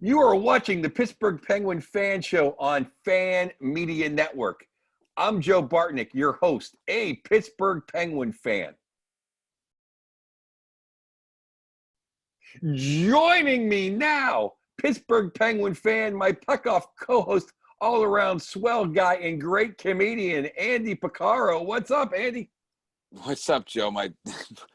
You are watching the Pittsburgh Penguin Fan Show on Fan Media Network. I'm Joe Bartnick, your host, a Pittsburgh Penguin fan. Joining me now, Pittsburgh Penguin fan, my puck-off co-host, all-around swell guy and great comedian, Andy Picaro. What's up, Andy? What's up, Joe?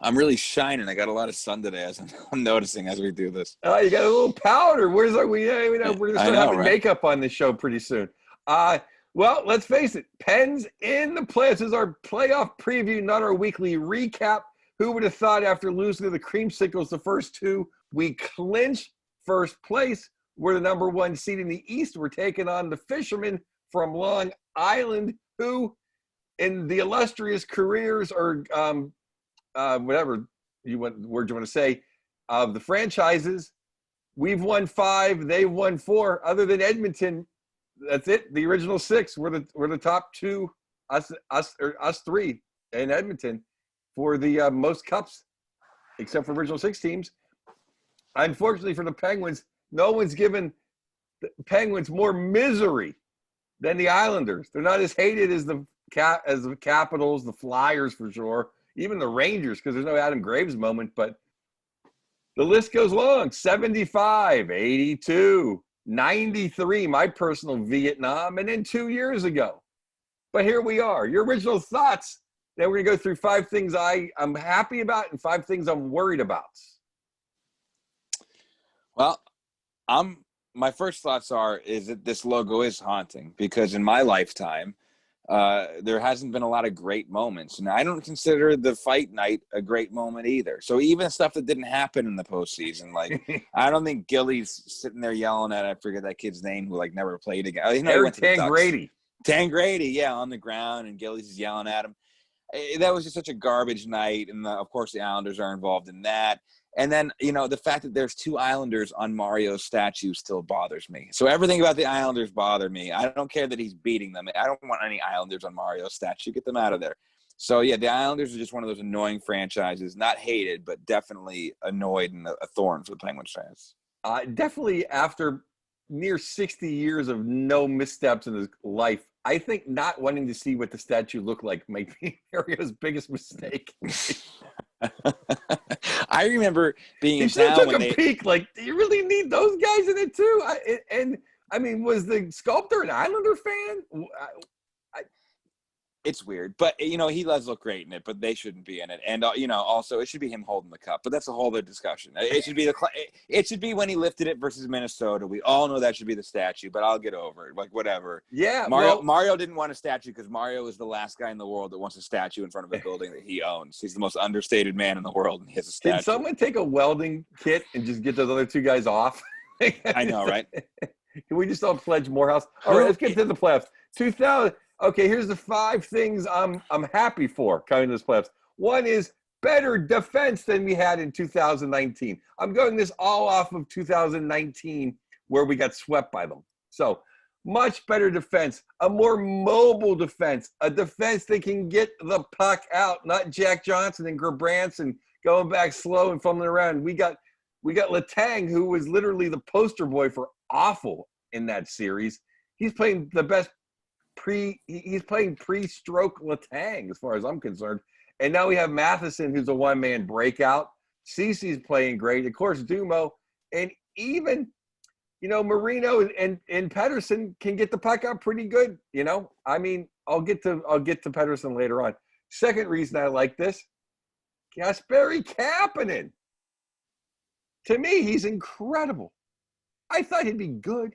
I'm really shining. I got a lot of sun today, as I'm noticing as we do this. You got a little powder. We're gonna start having makeup on this show pretty soon. Well, let's face it. Pens in the playoffs. This is our playoff preview, not our weekly recap. Who would have thought after losing to the Creamsicles the first two, we clinched first place? We're the number one seed in the East. We're taking on the Fishermen from Long Island, who in the illustrious careers or whatever word you want to say of the franchises, we've won 5, they've won 4. Other than Edmonton, that's it. The original 6. We're the top 2, us 3 in Edmonton for the most cups, except for original 6 teams. Unfortunately for the Penguins, no one's given the Penguins more misery than the Islanders. They're not as hated as the Capitals, the Flyers for sure, even the Rangers, because there's no Adam Graves moment, but the list goes long. 75, 82, 93, my personal Vietnam, and then 2 years ago. But here we are. Your original thoughts. Then we're going to go through 5 things I'm happy about and 5 things I'm worried about. Well, my first thoughts is that this logo is haunting, because in my lifetime, there hasn't been a lot of great moments. And I don't consider the fight night a great moment either. So even stuff that didn't happen in the postseason, like I don't think Gilly's sitting there yelling at, I forget that kid's name, who like never played again. Eric Tangradi. Tangradi, yeah, on the ground, and Gilly's is yelling at him. That was just such a garbage night. And of course the Islanders are involved in that. And then, the fact that there's 2 Islanders on Mario's statue still bothers me. So everything about the Islanders bother me. I don't care that he's beating them. I don't want any Islanders on Mario's statue. Get them out of there. So, yeah, the Islanders are just one of those annoying franchises. Not hated, but definitely annoyed and a thorn for the Penguins fans. Definitely after near 60 years of no missteps in his life, I think not wanting to see what the statue looked like might be Mario's biggest mistake. I remember being in town took when a peek. Like, do you really need those guys in it too? Was the sculptor an Islander fan? It's weird, but he does look great in it. But they shouldn't be in it, and also it should be him holding the cup. But that's a whole other discussion. It should be when he lifted it versus Minnesota. We all know that should be the statue, but I'll get over it. Like, whatever. Yeah, Mario didn't want a statue because Mario is the last guy in the world that wants a statue in front of a building that he owns. He's the most understated man in the world, and he has a statue. Can someone take a welding kit and just get those other 2 guys off? I know, right? Can we just all pledge Morehouse? All right, let's get to the playoffs. 2000. Okay, here's the 5 things I'm happy for coming to this playoffs. One is better defense than we had in 2019. I'm going this all off of 2019 where we got swept by them. So much better defense, a more mobile defense, a defense that can get the puck out, not Jack Johnson and Gerbranson going back slow and fumbling around. We got Letang, who was literally the poster boy for awful in that series. He's playing the best he's playing pre-stroke Letang as far as I'm concerned. And now we have Matheson, who's a one-man breakout. Cece's playing great. Of course, Dumo. And even, Marino and Pedersen can get the puck out pretty good. I'll get to Pedersen later on. Second reason I like this, Kasperi Kapanen. To me, he's incredible. I thought he'd be good.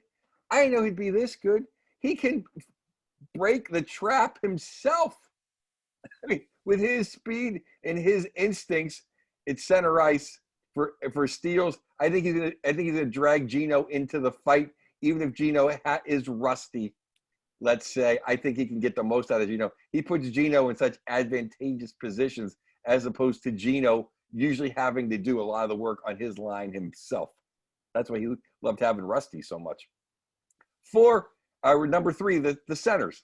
I didn't know he'd be this good. He can break the trap himself. With his speed and his instincts at center ice for steals, I think he's gonna drag Gino into the fight, even if Gino is rusty. Let's say I think he can get the most out of Gino. He puts Gino in such advantageous positions as opposed to Gino usually having to do a lot of the work on his line himself. That's why he loved having Rusty so much. Number 3, the centers.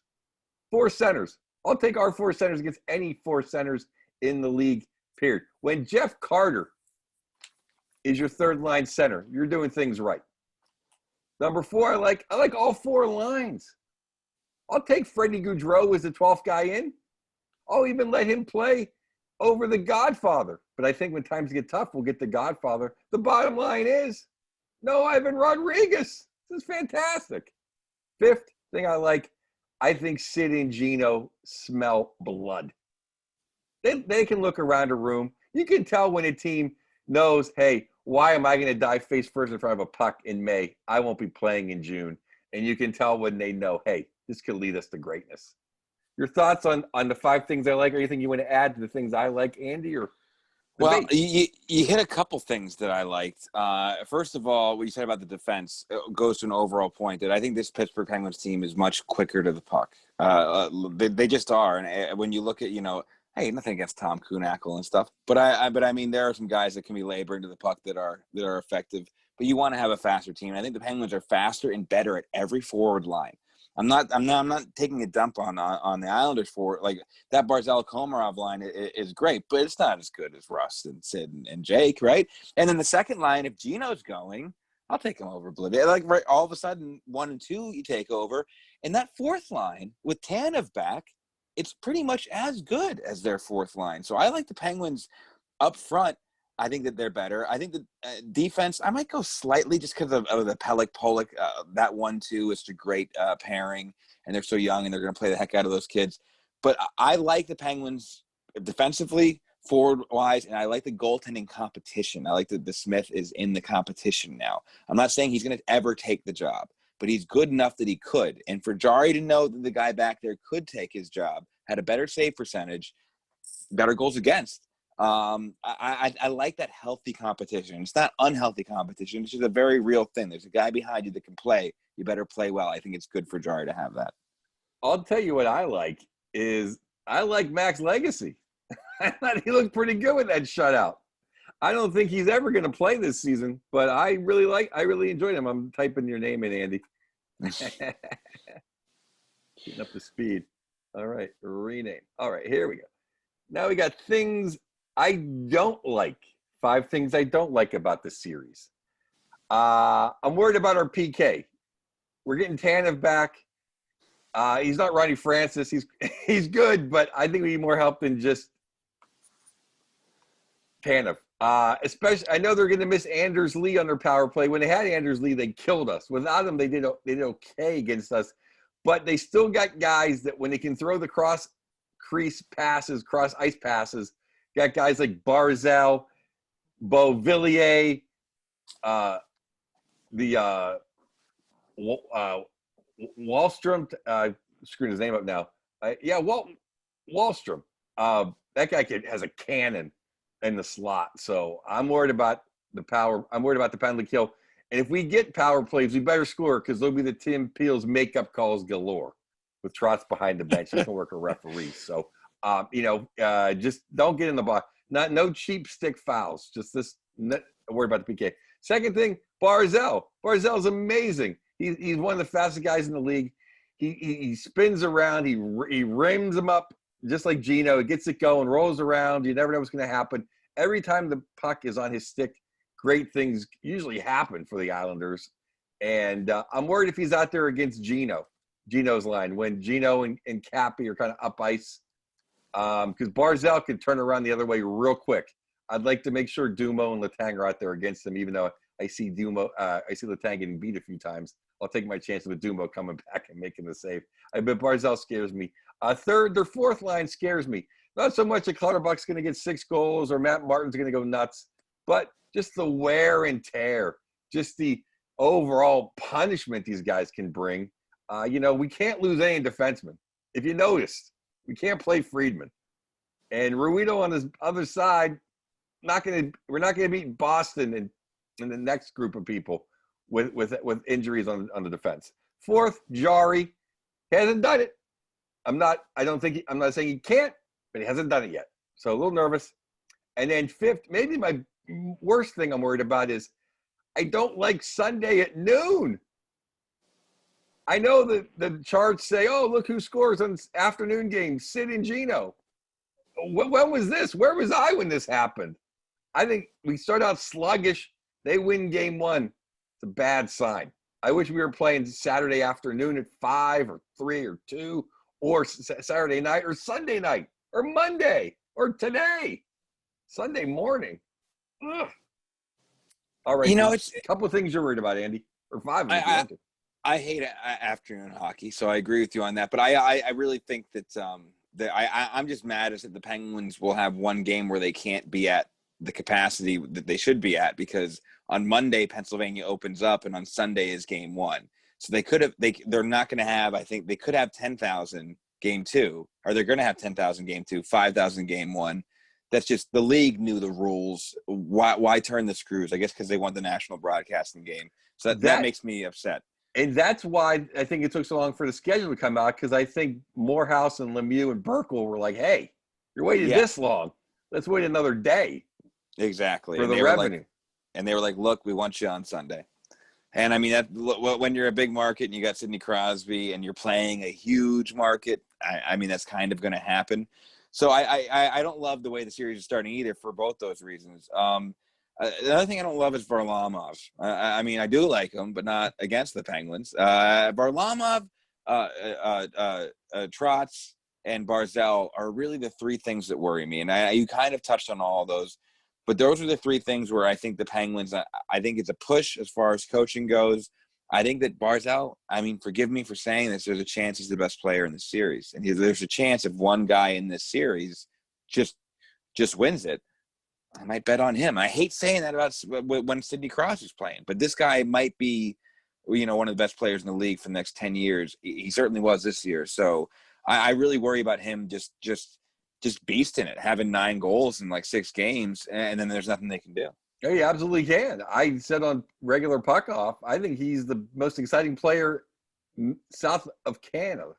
4 centers. I'll take our 4 centers against any 4 centers in the league, period. When Jeff Carter is your third line center, you're doing things right. Number 4, I like all 4 lines. I'll take Freddie Gaudreau as the 12th guy in. I'll even let him play over the Godfather. But I think when times get tough, we'll get the Godfather. The bottom line is, no Ivan Rodriguez. This is fantastic. 5th thing I like, I think Sid and Gino smell blood. They can look around a room. You can tell when a team knows, hey, why am I going to dive face first in front of a puck in May? I won't be playing in June. And you can tell when they know, hey, this could lead us to greatness. Your thoughts on the 5 things I like, or anything you want to add to the things I like, Andy? Or well, you hit a couple things that I liked. First of all, what you said about the defense goes to an overall point that I think this Pittsburgh Penguins team is much quicker to the puck. They just are. And when you look at, hey, nothing against Tom Kuhnackel and stuff, but I mean, there are some guys that can be laboring to the puck that are effective. But you want to have a faster team. I think the Penguins are faster and better at every forward line. I'm not taking a dump on the Islanders for like that. Barzal Komarov line is great, but it's not as good as Russ and Sid and Jake, right? And then the second line, if Gino's going, I'll take him over Bolivia. Like right, all of a sudden, 1 and 2 you take over, and that 4th line with Tanev back, it's pretty much as good as their 4th line. So I like the Penguins up front. I think that they're better. I think the defense, I might go slightly just because of the Pelech-Pollock. That 1-2 is a great pairing, and they're so young, and they're going to play the heck out of those kids. But I like the Penguins defensively, forward-wise, and I like the goaltending competition. I like that the Smith is in the competition now. I'm not saying he's going to ever take the job, but he's good enough that he could. And for Jari to know that the guy back there could take his job, had a better save percentage, better goals against, I like that healthy competition. It's not unhealthy competition. It's just a very real thing. There's a guy behind you that can play. You better play well. I think it's good for Jari to have that. I'll tell you what I like is I like Max Legacy. I thought he looked pretty good with that shutout. I don't think he's ever going to play this season, but I really enjoyed him. I'm typing your name in, Andy. Getting up to speed. All right, rename. All right, here we go. Now we got things I don't like. 5 things I don't like about the series. I'm worried about our PK. We're getting Tanev back. He's not Ronnie Francis. He's good, but I think we need more help than just Tanev. Especially, I know they're going to miss Anders Lee on their power play. When they had Anders Lee, they killed us. Without him, they did okay against us. But they still got guys that when they can throw the cross ice passes, got guys like Barzal, Beauvillier, Wallstrom. Screwing his name up now. Wallstrom. That guy has a cannon in the slot. So I'm worried about the power. I'm worried about the penalty kill. And if we get power plays, we better score because there'll be the Tim Peel's makeup calls galore with Trotz behind the bench. He can work a referee. So, just don't get in the box. No cheap stick fouls. Just this. Worry about the PK. Second thing, Barzal. Barzal's amazing. He's one of the fastest guys in the league. He spins around. He rims them up just like Gino. He gets it going, rolls around. You never know what's going to happen. Every time the puck is on his stick, great things usually happen for the Islanders. And I'm worried if he's out there against Gino's line, when Gino and Cappy are kind of up ice. Because Barzal can turn around the other way real quick. I'd like to make sure Dumo and Letang are out there against him, even though I see Letang getting beat a few times. I'll take my chances with Dumo coming back and making the save. But Barzal scares me. Third, their 4th line scares me. Not so much that Clutterbuck's going to get 6 goals or Matt Martin's going to go nuts, but just the wear and tear, just the overall punishment these guys can bring. We can't lose any defensemen. If you noticed, we can't play Friedman. And Ruido on his other side, we're not going to beat Boston in the next group of people with injuries on the defense. 4th, Jari hasn't done it. I'm not saying he can't, but he hasn't done it yet. So a little nervous. And then 5th, maybe my worst thing I'm worried about is I don't like Sunday at noon. I know that the charts say, oh, look who scores on afternoon games, Sid and Gino. When was this? Where was I when this happened? I think we start out sluggish. They win game 1. It's a bad sign. I wish we were playing Saturday afternoon at 5 or 3 or 2, or Saturday night or Sunday night or Monday or today, Sunday morning. Ugh. All right, It's a couple of things you're worried about, Andy, or 5 of them if you want to. I hate afternoon hockey, so I agree with you on that. But I really think that I'm just mad is that the Penguins will have one game where they can't be at the capacity that they should be at, because on Monday Pennsylvania opens up and on Sunday is game 1. So they're not going to have, I think they could have 10,000 game 2, or they're going to have 10,000 game 2, 5,000 game 1. That's just, the league knew the rules. Why turn the screws? I guess because they want the national broadcasting game. So that makes me upset. And that's why I think it took so long for the schedule to come out, because I think Morehouse and Lemieux and Burkle were like, hey, you're waiting this long. Let's wait another day. Exactly. For the revenue. They were like, look, we want you on Sunday. And I mean, when you're a big market and you got Sidney Crosby and you're playing a huge market, I mean, that's kind of going to happen. So I don't love the way the series is starting either, for both those reasons. Another thing I don't love is Varlamov. I mean, I do like him, but not against the Penguins. Varlamov, Trotz, and Barzal are really the three things that worry me. And you kind of touched on all of those. But those are the three things where I think the Penguins, I think it's a push as far as coaching goes. I think that Barzal, I mean, forgive me for saying this, there's a chance he's the best player in the series. And there's a chance if one guy in this series just wins it, I might bet on him. I hate saying that about when Sidney Crosby's playing, but this guy might be, one of the best players in the league for the next 10 years. He certainly was this year. So I really worry about him just beasting it, having 9 goals in like 6 games, and then there's nothing they can do. Yeah, you absolutely can. I said on regular Puck Off, I think he's the most exciting player south of Canada.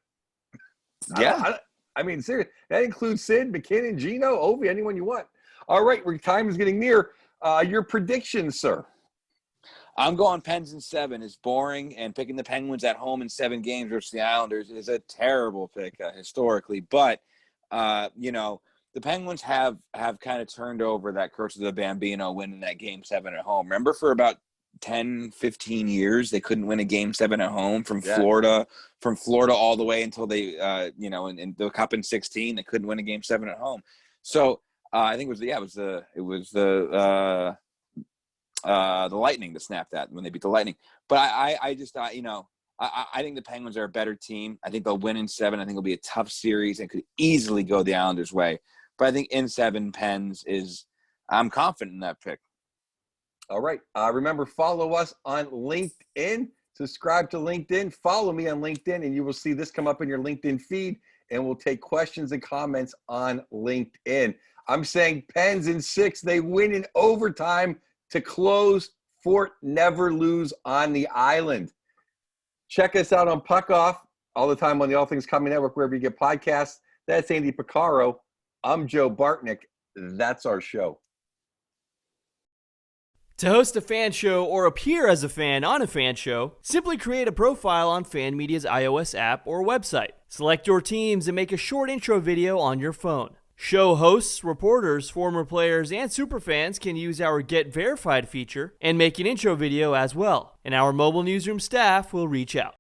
Yeah. I mean, seriously, that includes Sid, McKinnon, Gino, Ovi, anyone you want. All right, time is getting near. Your predictions, sir. I'm going Pens in 7. It's boring, and picking the Penguins at home in 7 games versus the Islanders is a terrible pick historically. But, the Penguins have kind of turned over that curse of the Bambino winning that Game 7 at home. Remember, for about 10, 15 years, they couldn't win a Game 7 at home from Florida all the way until they, in the Cup in 16, they couldn't win a Game 7 at home. So I think it was the Lightning that snapped that when they beat the Lightning. But I think the Penguins are a better team. I think they'll win in 7. I think it'll be a tough series and could easily go the Islanders' way. But I think in 7, Pens I'm confident in that pick. All right. Remember, follow us on LinkedIn. Subscribe to LinkedIn. Follow me on LinkedIn, and you will see this come up in your LinkedIn feed, and we'll take questions and comments on LinkedIn. I'm saying Pens in 6. They win in overtime to close Fort Never Lose on the island. Check us out on Puck Off all the time on the All Things Comedy Network, wherever you get podcasts. That's Andy Picaro. I'm Joe Bartnick. That's our show. To host a fan show or appear as a fan on a fan show, simply create a profile on Fan Media's iOS app or website. Select your teams and make a short intro video on your phone. Show hosts, reporters, former players, and superfans can use our Get Verified feature and make an intro video as well, and our mobile newsroom staff will reach out.